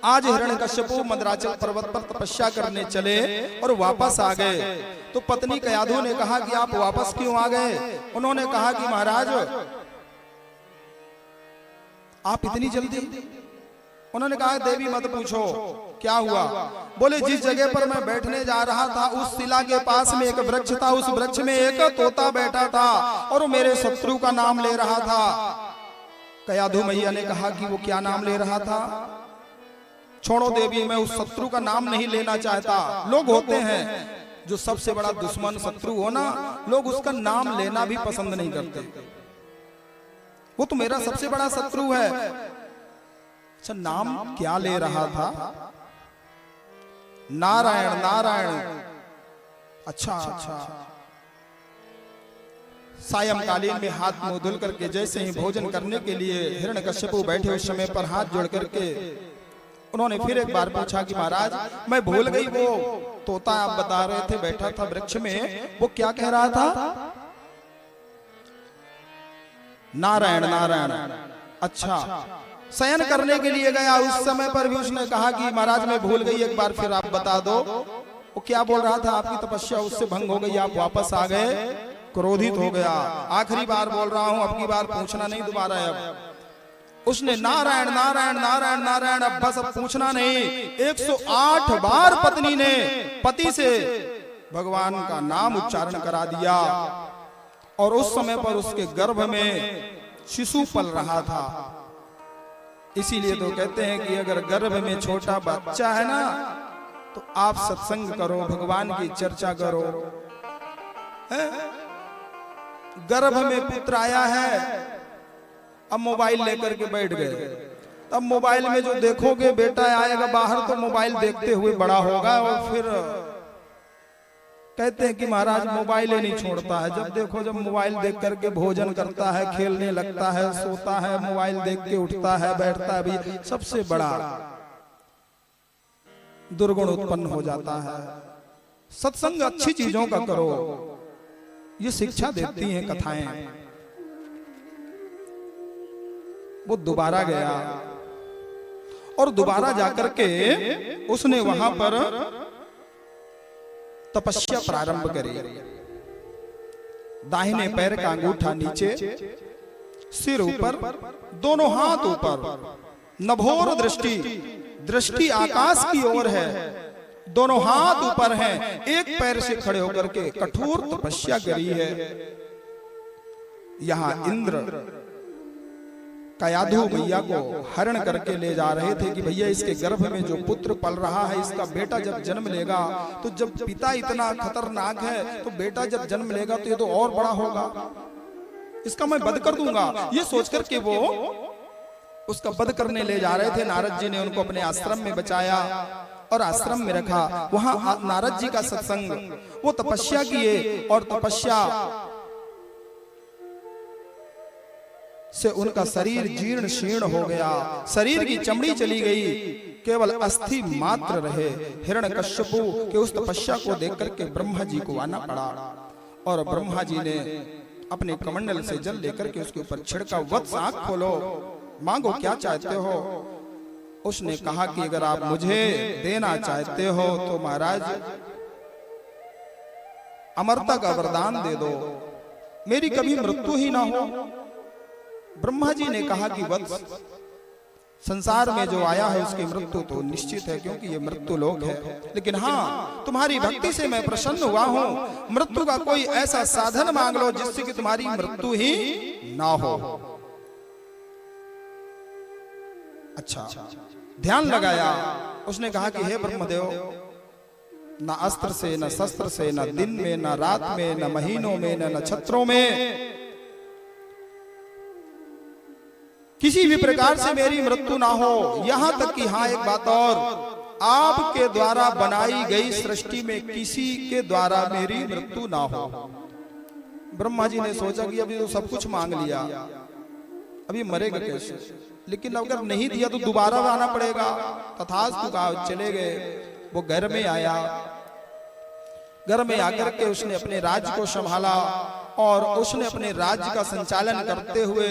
आज हिरण्यकश्यपु मंदराचल पर्वत पर तपस्या करने चले और वापस आ गए। तो पत्नी कयाधु ने कहा कि आप वापस क्यों आ गए? उन्होंने कहा कि महाराज आप इतनी जल्दी? उन्होंने कहा देवी मत पूछो क्या हुआ। बोले जिस जगह पर मैं बैठने जा रहा था उस शिला के पास में एक वृक्ष था, उस वृक्ष में एक तोता बैठा था और वो मेरे शत्रु का नाम ले रहा था। कयाधु मैया ने कहा कि वो क्या नाम ले रहा था? छोड़ो देवी, मैं उस शत्रु का नाम नहीं लेना चाहता। लोग होते हैं जो सबसे बड़ा दुश्मन शत्रु हो ना, लोग उसका नाम लेना भी पसंद नहीं करते। वो तो मेरा सबसे बड़ा शत्रु है। अच्छा नाम क्या ले रहा था? नारायण नारायण। अच्छा अच्छा। सायंकालीन में हाथ मुंह धुल करके जैसे ही भोजन करने के लिए हिरण्यकश्यपु बैठे उस समय पर हाथ जोड़ करके उन्होंने फिर एक बार पूछा कि महाराज मैं भूल गई, वो तोता आप बता रहे थे बैठा था वृक्ष में, वो क्या कह रहा था? नारायण नारायण। अच्छा। शयन करने के लिए गया, उस समय पर भी उसने कहा कि महाराज मैं भूल गई, एक बार फिर आप बता दो वो क्या बोल रहा था? आपकी तपस्या उससे भंग हो गई, आप वापस आ गए, क्रोधित हो गया। आखिरी बार बोल रहा हूं, अब की बार पूछना नहीं दोबारा। अब उसने नारायण नारायण नारायण नारायण, अब बस अब पूछना नहीं। 108 बार पत्नी ने पति से भगवान का नाम उच्चारण करा दिया और उस समय पर उसके गर्भ में शिशु पल रहा था। इसीलिए तो कहते हैं कि अगर गर्भ में छोटा बच्चा है ना तो आप सत्संग करो, भगवान की चर्चा करो। गर्भ में पुत्र आया है, अब मोबाइल लेकर के बैठ गए। तब मोबाइल में जो देखोगे बेटा आएगा बाहर तो मोबाइल देखते हुए बड़ा होगा और फिर कहते हैं कि महाराज मोबाइल ही नहीं छोड़ता है। जब देखो जब मोबाइल देख करके भोजन करता है, खेलने लगता है, सोता है, मोबाइल देख के उठता है, बैठता है, भी सबसे बड़ा दुर्गुण उत्पन्न हो जाता है। सत्संग अच्छी चीजों का करो, ये शिक्षा देती हैं कथाएं। वो दोबारा गया और दोबारा जाकर के उसने वहां पर तपस्या प्रारंभ करी। दाहिने पैर का अंगूठा नीचे, सिर ऊपर, दोनों हाथ ऊपर, नभोर दृष्टि, दृष्टि आकाश की ओर है, दोनों हाथ ऊपर हैं, एक पैर से खड़े होकर के कठोर तपस्या करी है। यहां इंद्र कयाधु मैया को हरण करके ले जा रहे थे कि भैया इसके गर्भ में जो पुत्र पल रहा है, इसका बेटा जब जन्म लेगा तो जब पिता इतना खतरनाक है तो बेटा जब जन्म लेगा तो ये तो और बड़ा होगा, इसका मैं वध कर दूंगा। ये सोचकर के वो उसका वध करने ले जा रहे थे। नारद जी ने उनको अपने आश्रम में बचाया और आश्रम में रखा। वहां नारद जी का सत्संग, वो तपस्या किए और तपस्या से उनका शरीर जीर्ण शीर्ण हो गया, शरीर की चमड़ी चली गई, केवल अस्थि मात्र रहे। हिरण्यकश्यपु के उस तपस्या को देख करके ब्रह्मा जी को आना पड़ा और ब्रह्मा जी ने अपने कमंडल से जल लेकर के उसके ऊपर छिड़का। वत्स आंख खोलो, मांगो क्या चाहते हो। उसने कहा कि अगर आप मुझे देना चाहते हो तो महाराज अमरता का वरदान दे दो, मेरी कभी मृत्यु ही ना हो। ब्रह्मा जी ने कहा कि वत्स संसार में जो आया है उसकी मृत्यु तो निश्चित है, क्योंकि ये मृत्यु लोक है, लेकिन हाँ तुम्हारी भक्ति से मैं प्रसन्न हुआ हूं। मृत्यु का कोई ऐसा साधन मांग लो जिससे कि तुम्हारी मृत्यु ही ना हो। अच्छा, ध्यान लगाया। उसने कहा कि हे ब्रह्मदेव, ना अस्त्र से, न शस्त्र से, न दिन में, न रात में, न महीनों में, न नक्षत्रों में किसी भी प्रकार से मेरी मृत्यु ना हो। यहां तक कि हाँ एक बात और, आपके द्वारा बनाई गई सृष्टि में किसी के द्वारा मेरी मृत्यु ना हो। ब्रह्मा जी ने सोचा कि अभी तो सब कुछ मांग लिया, अभी मरेगा कैसे, लेकिन अगर नहीं दिया तो दोबारा आना पड़ेगा। तथास्तु कहा, चले गए। वो घर में आया, घर में आकर के उसने अपने राज्य को संभाला और उसने अपने राज्य का संचालन करते हुए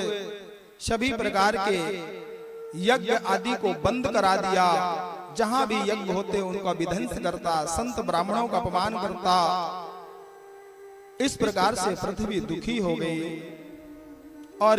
सभी प्रकार के यज्ञ आदि को बंद करा दिया, जहां भी यज्ञ होते उनका विध्वंस करता, संत ब्राह्मणों का अपमान करता। इस प्रकार से पृथ्वी दुखी हो गई।